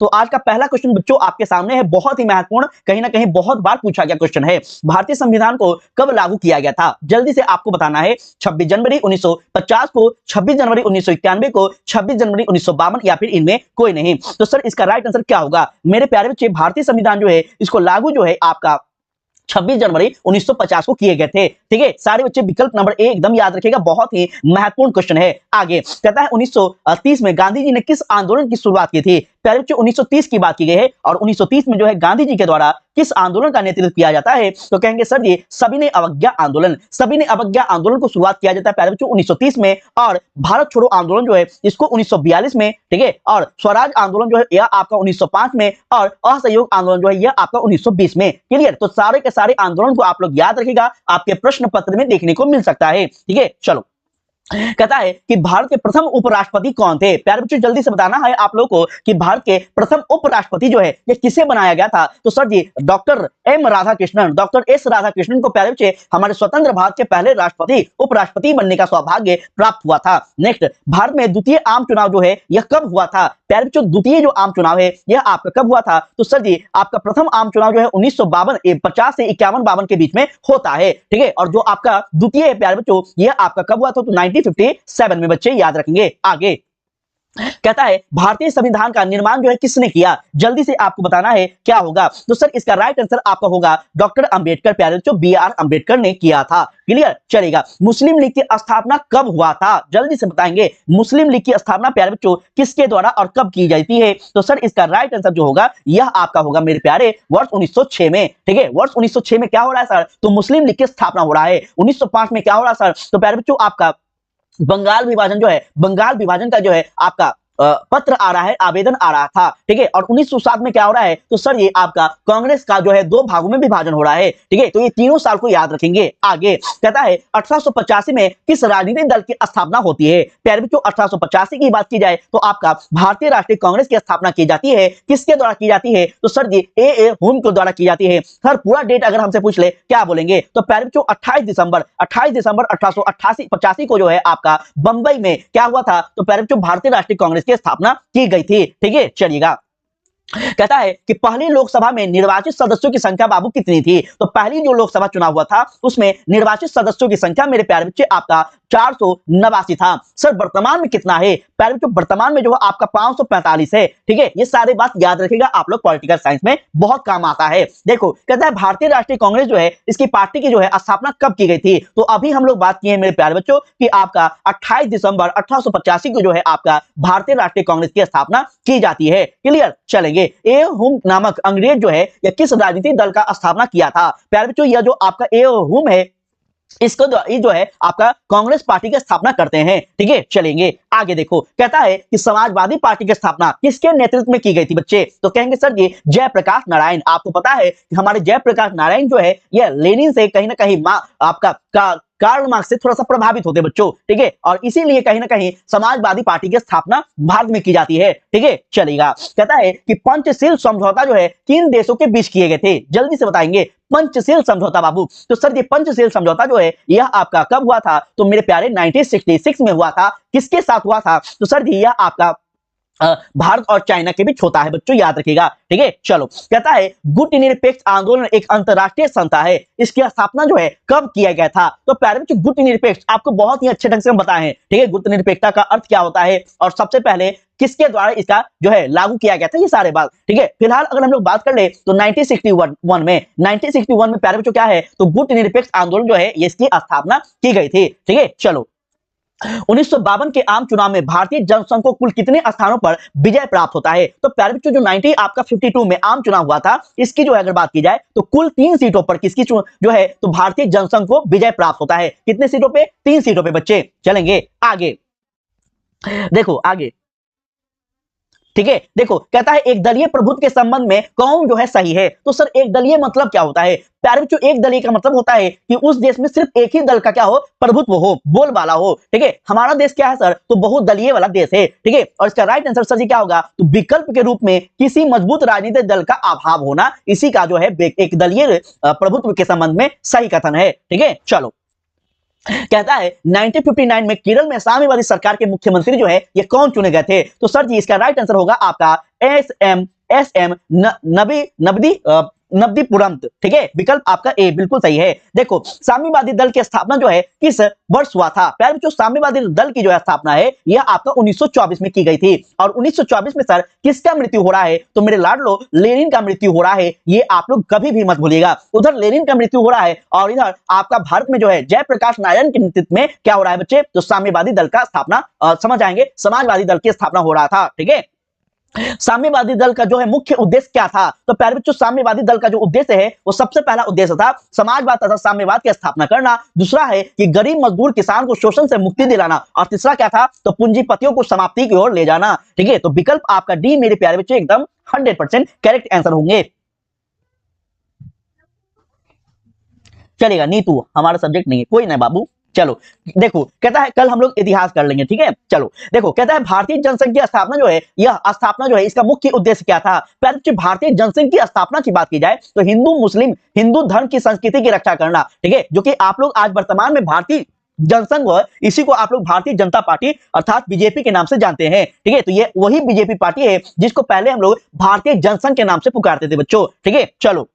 तो आज का पहला क्वेश्चन बच्चों आपके सामने है, बहुत ही महत्वपूर्ण, कहीं ना कहीं बहुत बार पूछा गया क्वेश्चन है। भारतीय संविधान को कब लागू किया गया था? जल्दी से आपको बताना है। 26 जनवरी 1950 को, 26 जनवरी 1991 को, 26 जनवरी 1952 या फिर इनमें कोई नहीं। तो सर इसका राइट आंसर क्या होगा मेरे प्यारे बच्चे? भारतीय संविधान जो है इसको लागू जो है आपका 26 जनवरी 1950 को किए गए थे। ठीक है, सारे बच्चे विकल्प नंबर ए एकदम याद रखिएगा, बहुत ही महत्वपूर्ण क्वेश्चन है। आगे कहता है 1930 में गांधी जी ने किस आंदोलन की शुरुआत की थी? पहले बच्चे 1930 की बात की गई है और 1930 में जो है गांधी जी के द्वारा किस आंदोलन का नेतृत्व किया जाता है? तो कहेंगे सर जी सविनय अवज्ञा आंदोलन। सविनय अवज्ञा आंदोलन को शुरुआत किया जाता है प्यारे बच्चों 1930 में, और भारत छोड़ो आंदोलन जो है इसको 1942 में, ठीक है, और स्वराज आंदोलन जो है यह आपका 1905 में, और असहयोग आंदोलन जो है यह आपका 1920 में। क्लियर? तो सारे के सारे आंदोलन को आप लोग याद रखिएगा, आपके प्रश्न पत्र में देखने को मिल सकता है। ठीक है, चलो कहता है कि भारत के प्रथम उपराष्ट्रपति कौन थे? प्यारे बच्चों जल्दी से बताना है आप लोगों को कि भारत के प्रथम उपराष्ट्रपति जो है ये किसे बनाया गया था? तो sir ji doctor M Radhakrishnan, doctor S Radhakrishnan को प्यारे बच्चे हमारे स्वतंत्र भारत के पहले राष्ट्रपति उपराष्ट्रपति बनने का सौभाग्य प्राप्त हुआ था। नेक्स्ट, भारत में द्वितीय आम चुनाव जो है यह कब हुआ था? प्यारे बच्चों द्वितीय जो आम चुनाव है यह आपका कब हुआ था? तो सर जी आपका प्रथम आम चुनाव जो है 1950 से 51-52 के बीच में होता है। ठीक है, और जो आपका द्वितीय है प्यारे बच्चों यह आपका कब हुआ था? तो 1957 में बच्चे याद रखेंगे। आगे कहता है भारतीय संविधान का निर्माण जो है किसने किया? जल्दी से आपको बताना है क्या होगा? तो सर इसका राइट आंसर आपका होगा डॉक्टर अंबेडकर, प्यारे बच्चों BR अंबेडकर ने किया था। क्लियर? चलेगा। मुस्लिम लीग की स्थापना कब हुआ था? जल्दी से बताएंगे मुस्लिम लीग की स्थापना प्यारे बच्चों किसके द्वारा और कब की जाती है? तो सर इसका राइट आंसर जो होगा यह आपका होगा मेरे प्यारे वर्ष 1906 में। ठीक है, वर्ष 1906 में क्या हो रहा है सर? तो मुस्लिम लीग की स्थापना हो रहा है। 1905 में क्या हो रहा है सर? तो प्यारे बच्चों आपका बंगाल विभाजन जो है, बंगाल विभाजन का जो है आपका पत्र आ रहा है, आवेदन आ रहा था। ठीक है, और 1907 में क्या हो रहा है? तो सर ये आपका कांग्रेस का जो है 2 भागों में विभाजन हो रहा है। ठीक है, तो ये तीनों साल को याद रखेंगे। आगे कहता है 1885 में किस राजनीतिक दल की स्थापना होती है? प्यारे बच्चों 1885 की बात की जाए तो आपका भारतीय राष्ट्रीय कांग्रेस की स्थापना की जाती है। किसके द्वारा की जाती है? तो सर जी ए होम के द्वारा की जाती है। सर पूरा डेट अगर हमसे पूछ ले क्या बोलेंगे? तो प्यारे बच्चों 28 दिसंबर 1885 को जो है आपका बंबई में क्या हुआ था? तो प्यारे बच्चों भारतीय राष्ट्रीय कांग्रेस की स्थापना की गई थी। ठीक है, चलिएगा। कहता है कि पहली लोकसभा में निर्वाचित सदस्यों की संख्या बाबू कितनी थी? तो पहली जो लोकसभा चुनाव हुआ था उसमें निर्वाचित सदस्यों की संख्या मेरे प्यारे बच्चे आपका 489 था। सर वर्तमान में कितना है? प्यारे बच्चों वर्तमान में जो है आपका 545 है। ठीक है, ये सारी बात याद रखिएगा, आप लोग पॉलिटिकल साइंस में बहुत काम आता है। देखो कहता है भारतीय राष्ट्रीय कांग्रेस जो है इसकी पार्टी की जो है स्थापना कब की गई थी? तो अभी हम लोग बात किए मेरे प्यारे बच्चों कि आपका 28 दिसंबर 1885 को जो है आपका भारतीय राष्ट्रीय कांग्रेस की स्थापना की जाती है। क्लियर? चलेंगे। ए हुम नामक अंग्रेज जो है यह किस राजनीतिक दल का स्थापना किया था? प्यारे बच्चों यह जो आपका ए हुम है इसको ये जो है आपका कांग्रेस पार्टी की स्थापना करते हैं। ठीक है, चलेंगे आगे। देखो कहता है कि समाजवादी पार्टी की स्थापना किसके नेतृत्व में की गई थी बच्चे? तो कहेंगे सर ये जयप्रकाश नारायण। आपको पता है कि हमारे जयप्रकाश नारायण जो है यह लेनिन से कहीं ना कहीं आपका कार्ल मार्क्स से थोड़ा सा प्रभावित होते बच्चों। ठीक है, और इसीलिए कहीं ना कहीं समाजवादी पार्टी की स्थापना भारत में की जाती है। ठीक है, चलेगा। कहता है कि पंचशील समझौता जो है किन देशों के बीच किए गए थे? जल्दी से बताएंगे पंचशील समझौता बाबू। तो सर ये पंचशील समझौता जो है यह आपका कब हुआ था? तो मेरे प्यारे 1966 में हुआ था। किसके साथ हुआ था? तो सर जी यह आपका भारत और चाइना के बीच होता है बच्चों, याद रखिएगा। ठीक है, चलो कहता है गुट निरपेक्ष आंदोलन एक अंतरराष्ट्रीय संस्था है, इसकी स्थापना जो है कब किया गया था? तो प्यारे बच्चों गुट निरपेक्ष आपको बहुत ही अच्छे ढंग से हम बताए हैं। ठीक है, गुट निरपेक्षता का अर्थ क्या होता है और सबसे पहले किसके द्वारा इसका जो है लागू किया गया था, ये सारे बात। ठीक है, फिलहाल अगर हम लोग बात कर ले तो 1961 में प्यारे बच्चों क्या है? तो गुट निरपेक्ष आंदोलन जो है इसकी स्थापना की गई थी। ठीक है, चलो 1952 के आम चुनाव में भारतीय जनसंघ को कुल कितने स्थानों पर विजय प्राप्त होता है? तो प्यारे बच्चों जो 1952 में आम चुनाव हुआ था इसकी जो है अगर बात की जाए तो कुल 3 सीटों पर किसकी जो है तो भारतीय जनसंघ को विजय प्राप्त होता है। कितने सीटों पे? 3 सीटों पे बच्चे। चलेंगे आगे। देखो आगे। ठीक है, देखो कहता है एक दलीय प्रभुत्व के संबंध में कौन जो है सही है? तो सर एक दलीय मतलब क्या होता है? प्यारे बच्चों एक दलीय का मतलब होता है कि उस देश में सिर्फ एक ही दल का क्या हो? प्रभुत्व हो, बोलबाला हो। ठीक है, हमारा देश क्या है सर? तो बहुदलीय वाला देश है। ठीक है, और इसका राइट आंसर सर जी क्या होगा? तो विकल्प के रूप में किसी मजबूत राजनीतिक दल का अभाव होना, इसी का जो है एक दलीय प्रभुत्व के संबंध में सही कथन है। ठीक है, चलो कहता है 1959 में केरल में साम्यवादी सरकार के मुख्यमंत्री जो है ये कौन चुने गए थे? तो सर जी इसका राइट आंसर होगा आपका एस एम नबदीपुरम, ठीक है, विकल्प आपका ए बिल्कुल सही है। देखो साम्यवादी दल की स्थापना जो है किस वर्ष हुआ था? प्यारे बच्चों साम्यवादी दल की जो है स्थापना है यह आपका 1924 में की गई थी। और 1924 में सर किसका मृत्यु हो रहा है? तो मेरे लाडलो लेनिन का मृत्यु हो रहा है, ये आप लोग कभी भी मत भूलिएगा। उधर लेनिन का मृत्यु हो रहा है और इधर आपका भारत में जो है जयप्रकाश नारायण के नेतृत्व में क्या हो रहा है बच्चे? तो साम्यवादी दल का स्थापना, समझ आएंगे, समाजवादी दल की स्थापना हो रहा था, ठीक है। साम्यवादी दल का जो है मुख्य उद्देश्य क्या था? तो प्यारे बच्चों साम्यवादी दल का जो उद्देश्य है वो सबसे पहला उद्देश्य था समाजवाद तथा साम्यवाद की स्थापना करना। दूसरा है कि गरीब मजदूर किसान को शोषण से मुक्ति दिलाना। और तीसरा क्या था? तो पूंजीपतियों को समाप्ति की ओर ले जाना, ठीक है। तो विकल्प आपका डी मेरे प्यारे बच्चे एकदम 100% करेक्ट आंसर होंगे। चलेगा, नीतू हमारा सब्जेक्ट नहीं है, कोई ना बाबू। चलो देखो कहता है कल हम लोग इतिहास कर लेंगे, ठीक है। चलो देखो कहता है भारतीय जनसंघ की स्थापना जो है, यह स्थापना जो है इसका मुख्य उद्देश्य क्या था? पहले भारतीय जनसंघ की स्थापना की बात की जाए तो हिंदू मुस्लिम हिंदू धर्म की संस्कृति की रक्षा करना, ठीक है, जो कि आप लोग आज वर्तमान में भारतीय जनसंघ, इसी को आप लोग भारतीय जनता पार्टी अर्थात बीजेपी के नाम से जानते हैं, ठीक है। तो ये वही बीजेपी पार्टी है जिसको पहले हम लोग भारतीय जनसंघ के नाम से पुकारते थे बच्चों, ठीक है। चलो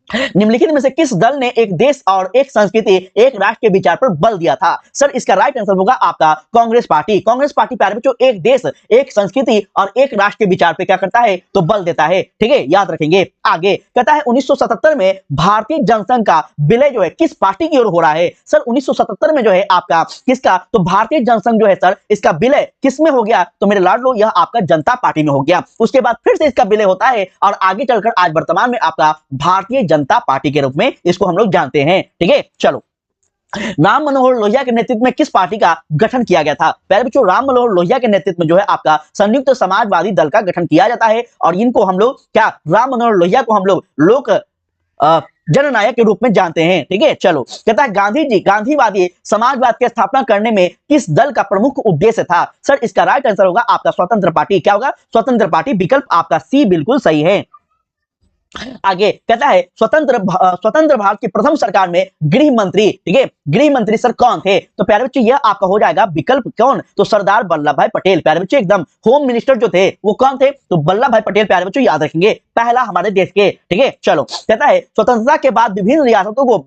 निम्नलिखित में से किस दल ने एक देश और एक संस्कृति एक राष्ट्र के विचार पर बल दिया था? सर इसका राइट आंसर होगा आपका कांग्रेस पार्टी। कांग्रेस पार्टी प्यारे बच्चों एक देश एक संस्कृति और एक राष्ट्र के विचार पे क्या करता है? तो बल देता है, ठीक है, याद रखेंगे। आगे कहता है 1977 में भारतीय जनसंघ का विलय जो है किस पार्टी की ओर हो रहा है? सर 1977 में जो है आपका किसका? तो भारतीय जनसंघ जो है सर इसका विलय किस में हो गया? तो मेरे लाडलो यह आपका जनता पार्टी में हो गया। उसके बाद फिर से इसका विलय होता है और आगे चलकर आज वर्तमान में आपका भारतीय जनता पार्टी के रूप में इसको हम लोग जानते हैं, ठीक है। चलो राम मनोहर लोहिया के नेतृत्व में किस पार्टी का गठन किया गया था? पहले बच्चों राम मनोहर लोहिया के नेतृत्व में जो है आपका संयुक्त समाजवादी दल का गठन किया जाता है और इनको हम लोग क्या, राम मनोहर लोहिया को हम लोग लोक जननायक के रूप में जानते हैं, ठीक है। चलो कहता है गांधी जी गांधीवादी समाजवाद की स्थापना करने में किस दल का प्रमुख उद्देश्य था? सर इसका राइट आंसर होगा आपका स्वतंत्र पार्टी। क्या होगा? स्वतंत्र पार्टी, विकल्प आपका सी बिल्कुल सही है। आगे कहता है स्वतंत्र भारत की प्रथम सरकार में गृह मंत्री, ठीक है, गृह मंत्री सर कौन थे? तो प्यारे बच्चे यह आपका हो जाएगा विकल्प कौन? तो सरदार वल्लभ भाई पटेल। प्यारे बच्चे एकदम होम मिनिस्टर जो थे वो कौन थे? तो वल्लभ भाई पटेल प्यारे बच्चों याद रखेंगे, पहला हमारे देश के, ठीक है। चलो कहता है स्वतंत्रता के बाद विभिन्न रियासतों को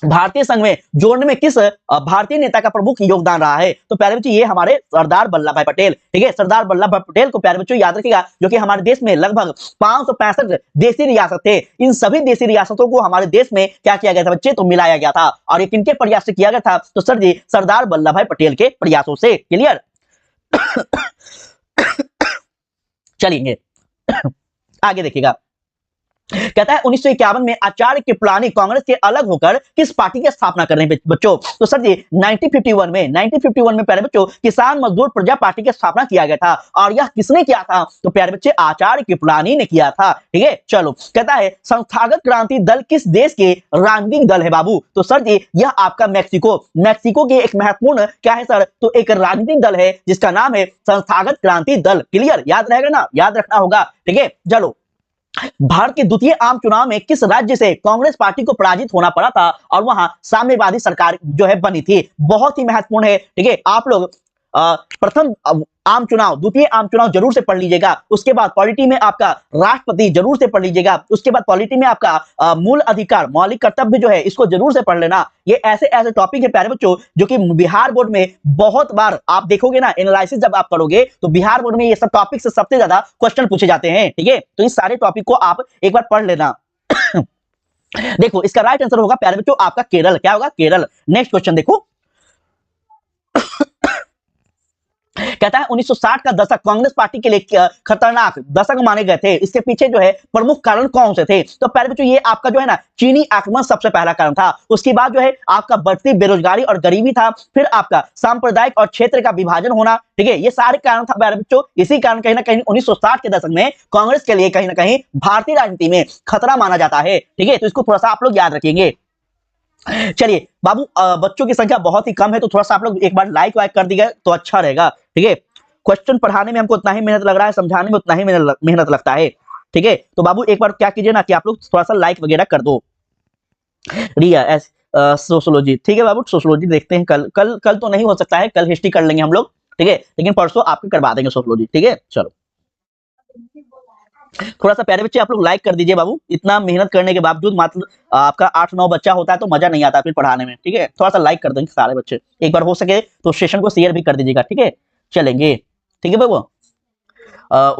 भारतीय संघ में जोड़ने में किस भारतीय नेता का प्रमुख योगदान रहा है? तो प्यारे बच्चों ये हमारे सरदार वल्लभ भाई पटेल, ठीक है। सरदार वल्लभ भाई पटेल को प्यारे बच्चों याद रखिएगा, जो कि हमारे देश में लगभग 565 देशी रियासत थे। इन सभी देशी रियासतों को हमारे देश में क्या किया गया था बच्चे? तो मिलाया गया था। और ये किनके प्रयास से किया गया था? तो सर जी सरदार वल्लभ भाई पटेल के प्रयासों से। क्लियर? चलिए आगे देखिएगा। कहता है 1951 में आचार्य कृपलानी कांग्रेस के अलग होकर किस पार्टी की स्थापना कर रहे हैं बच्चों? तो सर जी 1951 में प्यारे बच्चों किसान मजदूर प्रजा पार्टी की स्थापना किया गया था। और यह किसने किया था? तो प्यारे बच्चे आचार्य कृपलानी ने किया था, ठीक है। चलो कहता है संस्थागत क्रांति दल किस देश के राजनीतिक दल है बाबू? तो सर जी यह आपका मैक्सिको के एक महत्वपूर्ण क्या है सर? तो एक राजनीतिक दल है जिसका नाम है संस्थागत क्रांति दल। क्लियर? याद रहेगा ना, याद रखना होगा, ठीक है। चलो भारत के द्वितीय आम चुनाव में किस राज्य से कांग्रेस पार्टी को पराजित होना पड़ा था और वहां साम्यवादी सरकार जो है बनी थी? बहुत ही महत्वपूर्ण है, ठीक है। आप लोग प्रथम आम चुनाव द्वितीय आम चुनाव जरूर से पढ़ लीजिएगा। उसके बाद पॉलिटी में आपका राष्ट्रपति जरूर से पढ़ लीजिएगा। उसके बाद पॉलिटी में आपका मूल अधिकार मौलिक कर्तव्य जो है इसको जरूर से पढ़ लेना। ये ऐसे ऐसे टॉपिक है प्यारे बच्चों जो कि बिहार बोर्ड में बहुत बार आप देखोगे ना, एनालिसिस जब आप करोगे तो बिहार बोर्ड में ये सब टॉपिक से सबसे ज्यादा क्वेश्चन पूछे जाते हैं, ठीक है। तो इस सारे टॉपिक को आप एक बार पढ़ लेना। देखो इसका राइट आंसर होगा प्यारे बच्चों आपका केरल। क्या होगा? केरल। नेक्स्ट क्वेश्चन देखो कहता है 1960 का दशक कांग्रेस पार्टी के लिए खतरनाक दशक माने गए थे। इसके पीछे जो है प्रमुख कारण कौन से थे? तो पहले बच्चों ये आपका जो है ना चीनी आक्रमण सबसे पहला कारण था। उसके बाद जो है आपका बढ़ती बेरोजगारी और गरीबी था। फिर आपका सांप्रदायिक और क्षेत्र का विभाजन होना, ठीक है, ये सारे कारण था प्यारे बच्चों। इसी कारण कहीं ना कहीं 1960 के दशक में कांग्रेस के लिए कहीं ना कहीं भारतीय राजनीति में खतरा माना जाता है, ठीक है। तो इसको थोड़ा सा आप लोग याद रखेंगे। चलिए बाबू बच्चों की संख्या बहुत ही कम है तो थोड़ा सा आप लोग एक बार लाइक वाइक कर दीजिए तो अच्छा रहेगा, ठीक है। क्वेश्चन पढ़ाने में हमको उतना ही मेहनत लग रहा है, समझाने में उतना ही मेहनत लगता है, ठीक है। तो बाबू एक बार क्या कीजिए ना कि आप लोग थोड़ा सा लाइक वगैरह कर दो। रिया सोशोलॉजी, ठीक है बाबू, सोशोलॉजी देखते हैं कल तो नहीं हो सकता है, कल हिस्ट्री कर लेंगे हम लोग, ठीक है, लेकिन परसों आपको करवा देंगे सोशोलॉजी, ठीक है। चलो थोड़ा सा प्यारे बच्चे आप लोग लाइक कर दीजिए बाबू, इतना मेहनत करने के बावजूद मात्र आपका 8-9 बच्चा होता है तो मजा नहीं आता फिर पढ़ाने में, ठीक है। थोड़ा सा लाइक कर देंगे सारे बच्चे, एक बार हो सके तो सेशन को शेयर भी कर दीजिएगा, ठीक है। चलेंगे, ठीक है बाबू।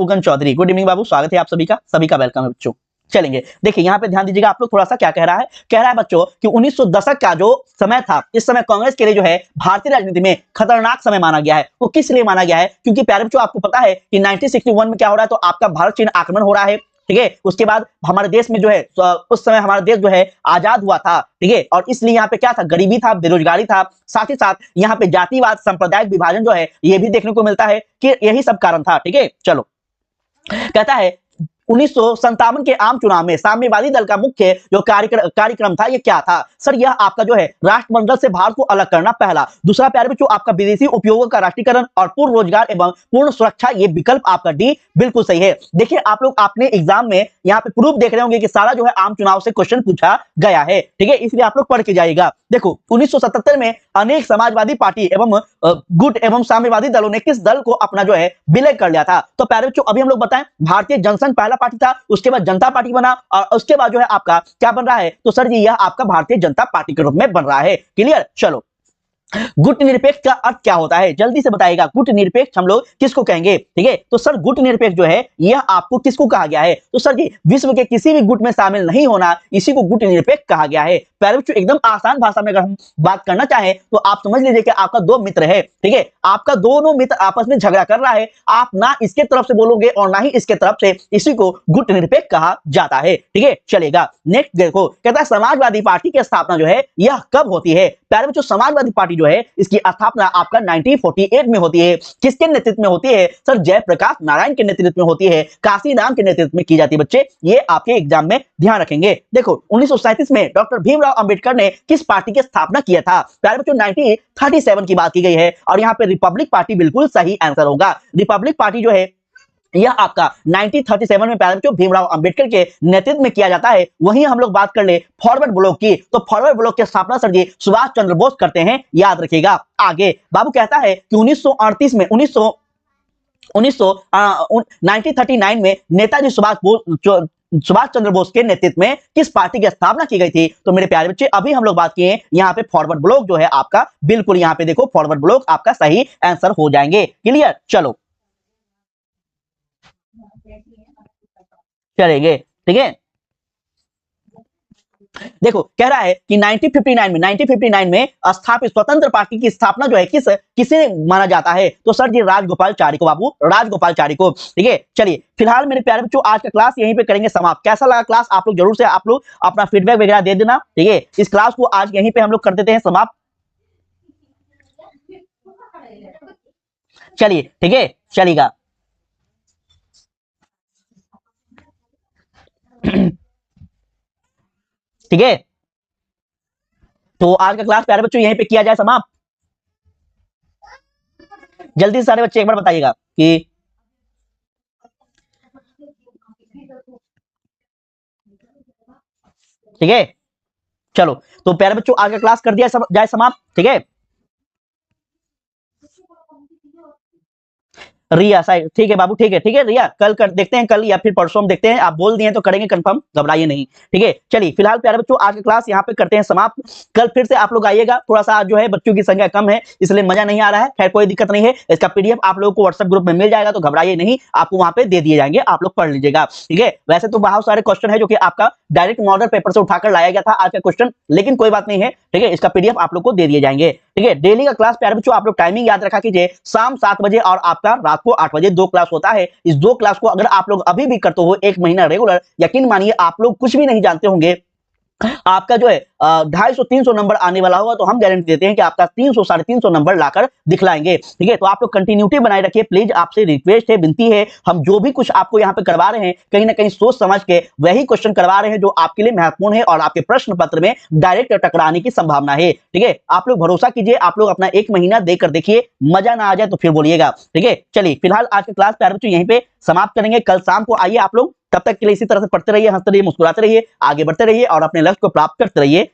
उगन चौधरी, गुड इवनिंग बाबू, स्वागत है आप सभी का वेलकम है बच्चों। चलेंगे, देखिए यहाँ पे ध्यान दीजिएगा आप लोग, थोड़ा सा क्या कह रहा है बच्चों कि 1900 दशक का जो समय था, इस समय कांग्रेस के लिए जो है भारतीय राजनीति में खतरनाक समय माना गया है। वो किस लिए माना गया है? क्योंकि प्यारे बच्चों आपको पता है कि 1961 में क्या हो रहा है, तो आपका भारत चीन आक्रमण हो रहा है, ठीक है। उसके बाद हमारे देश में जो है उस समय हमारा देश जो है आजाद हुआ था, ठीक है। और इसलिए यहाँ पे क्या था, गरीबी था, बेरोजगारी था, साथ ही साथ यहाँ पे जातिवाद, सांप्रदायिक विभाजन जो है ये भी देखने को मिलता है कि यही सब कारण था, ठीक है। चलो, कहता है 1957 के आम चुनाव में साम्यवादी दल का मुख्य जो कार्यक्रम था ये क्या था? सर यह आपका जो है राष्ट्रमंडल से भारत को अलग करना पहला। दूसरा प्यारे बच्चों आपका विदेशी उपयोगों का राष्ट्रीयकरण और पूर्ण रोजगार एवं पूर्ण सुरक्षा, ये विकल्प आपका डी बिल्कुल सही है। देखिए आप लोग अपने एग्जाम में यहाँ पे प्रूफ देख रहे होंगे कि सारा जो है आम चुनाव से क्वेश्चन पूछा गया है, ठीक है, इसलिए आप लोग पढ़ के जाइएगा। देखो 1977 में अनेक समाजवादी पार्टी एवं गुट एवं साम्यवादी दलों ने किस दल को अपना जो है विलय कर लिया था? तो प्यारे बच्चों अभी हम लोग बताएं, भारतीय जनसंघ पहला पार्टी था, उसके बाद जनता पार्टी बना और उसके बाद जो है आपका क्या बन रहा है? तो सर जी यह आपका भारतीय जनता पार्टी के रूप में बन रहा है। क्लियर? चलो, गुट निरपेक्ष का अर्थ क्या होता है? जल्दी से बताइएगा, गुट निरपेक्ष हम लोग किसको कहेंगे? ठीक है, तो सर गुट निरपेक्ष जो है यह आपको किसको कहा गया है? तो सर जी विश्व के किसी भी गुट में शामिल नहीं होना, इसी को गुट निरपेक्ष कहा गया है। प्यारे बच्चों एकदम आसान भाषा में अगर हम बात करना चाहें तो आप समझ लीजिए कि आपका दो मित्र है, ठीक है, आपका दोनों मित्र आपस में झगड़ा कर रहा है, आप ना इसके तरफ से बोलोगे और ना ही इसके तरफ से, इसी को गुट निरपेक्ष कहा जाता है, ठीक है। चलेगा, नेक्स्ट देखो, कहता है समाजवादी पार्टी की स्थापना जो है यह कब होती है? प्यारे बच्चों समाजवादी पार्टी जो है इसकी स्थापना आपका 1948 में होती है। किसके नेतृत्व में होती है? सर जयप्रकाश नारायण के नेतृत्व में होती है, काशीराम के नेतृत्व में की जाती है। बच्चे ये आपके एग्जाम में ध्यान रखेंगे। देखो 1937 में डॉक्टर भीमराव अंबेडकर ने किस पार्टी की स्थापना किया था? प्यारे बच्चों 1937 की बात की गई है और यहाँ पे रिपब्लिक पार्टी बिल्कुल सही आंसर होगा। रिपब्लिक पार्टी जो है यह आपका 1937 में प्यारे बच्चों भीमराव अंबेडकर के नेतृत्व में किया जाता है। वहीं हम लोग बात कर ले फॉरवर्ड ब्लॉक की, तो फॉरवर्ड ब्लॉक की स्थापना सर जी सुभाष चंद्र बोस करते हैं, याद रखिएगा। आगे बाबू कहता है कि 1938 में 1939 में नेताजी सुभाष चंद्र बोस के नेतृत्व में किस पार्टी की स्थापना की गई थी? तो मेरे प्यारे बच्चे अभी हम लोग बात किए यहाँ पे फॉरवर्ड ब्लॉक जो है आपका बिल्कुल यहाँ पे देखो फॉरवर्ड ब्लॉक आपका सही आंसर हो जाएंगे। क्लियर? चलो चलेंगे, ठीक है। देखो कह रहा है कि 1959 में स्थापित स्वतंत्र पार्टी की स्थापना जो है किसे माना जाता है? तो सर जी राजगोपालाचारी को, बाबू राजगोपालाचारी को, ठीक है। चलिए फिलहाल मेरे प्यारे बच्चों आज का क्लास यहीं पे करेंगे समाप्त। कैसा लगा क्लास? आप लोग जरूर से आप लोग अपना फीडबैक वगैरह दे देना, ठीक है। इस क्लास को आज यहीं पे हम लोग कर देते हैं समाप्त। चलिए ठीक है, चलेगा। ठीक है, तो आज का क्लास प्यारे बच्चों यहीं पे किया जाए समाप्त। जल्दी से सारे बच्चे एक बार बताइएगा कि ठीक है। चलो तो प्यारे बच्चों आज का क्लास कर दिया जाए समाप्त, ठीक है। रिया साइड ठीक है बाबू, ठीक है रिया, कल कर देखते हैं, कल या फिर परसों हम देखते हैं, आप बोल दिए तो करेंगे कंफर्म, घबराइए नहीं, ठीक है। चलिए फिलहाल प्यारे बच्चों आज की क्लास यहाँ पे करते हैं समाप्त। कल फिर से आप लोग आइएगा, थोड़ा सा जो है बच्चों की संख्या कम है इसलिए मजा नहीं आ रहा है, खैर कोई दिक्कत नहीं है। इसका पीडीएफ आप लोगों को व्हाट्सएप ग्रुप में मिल जाएगा, तो घबराइए नहीं, आपको वहां पे दे दिए जाएंगे, आप लोग पढ़ लीजिएगा, ठीक है। वैसे तो बहुत सारे क्वेश्चन है जो कि आपका डायरेक्ट मॉडल पेपर से उठाकर लाया गया था आज का क्वेश्चन, लेकिन कोई बात नहीं है, ठीक है। इसका पीडीएफ आप लोग को दे दिए जाएंगे, ठीक है। डेली का क्लास प्यारे बच्चों आप लोग टाइमिंग याद रखा कीजिए, शाम 7 बजे और आपका रात को 8 बजे 2 क्लास होता है। इस 2 क्लास को अगर आप लोग अभी भी करते हो 1 महीना रेगुलर, यकीन मानिए आप लोग कुछ भी नहीं जानते होंगे, आपका जो है 250-300 नंबर आने वाला होगा, तो हम गारंटी देते हैं कि आपका 300-350 नंबर लाकर दिखलाएंगे, ठीक है। तो आप लोग कंटिन्यूटी बनाए रखिए प्लीज, आपसे रिक्वेस्ट है, विनती है। हम जो भी कुछ आपको यहाँ पे करवा रहे हैं कहीं ना कहीं सोच समझ के वही क्वेश्चन करवा रहे हैं जो आपके लिए महत्वपूर्ण है और आपके प्रश्न पत्र में डायरेक्ट टकराने की संभावना है, ठीक है। आप लोग भरोसा कीजिए, आप लोग अपना 1 महीना देकर देखिए, मजा ना आ जाए तो फिर बोलिएगा, ठीक है। चलिए फिलहाल आज का क्लास प्यारे बच्चों यहीं पे समाप्त करेंगे, कल शाम को आइए आप लोग, तब तक के लिए इसी तरह से पढ़ते रहिए, हंसते रहिए, मुस्कुराते रहिए, आगे बढ़ते रहिए और अपने लक्ष्य को प्राप्त करते रहिए।